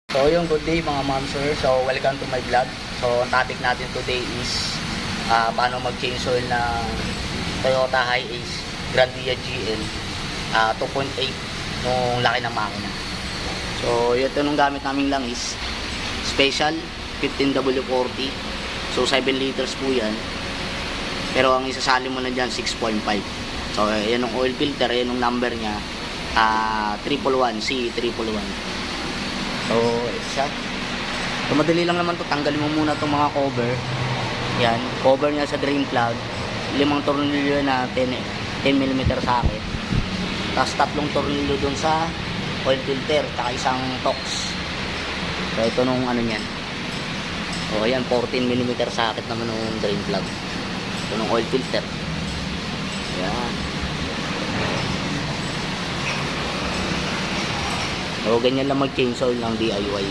So yung good day mga ma'am sir. So welcome to my vlog. So ang topic natin today is paano mag-change oil ng Toyota Hiace Grandia GL 2.8 nung laki ng makina. So ito nung gamit namin lang is special 15W40. So 7 liters po yan. Pero ang isasali mo na dyan 6.5. So yan yung oil filter, yan yung number nya 111 C111. So, ito siya. So, madali lang naman to. Tanggalin mo muna itong mga cover. Yan. Cover niya sa drain plug. 5 tornilyo na 10mm socket. Tapos 3 tornilyo dun sa oil filter. Tsaka isang tox. So, ito nung ano niyan. O, yan. 14mm socket naman nung drain plug. Ito nung oil filter. Yan. So, ganyan lang mag-change oil ng DIY.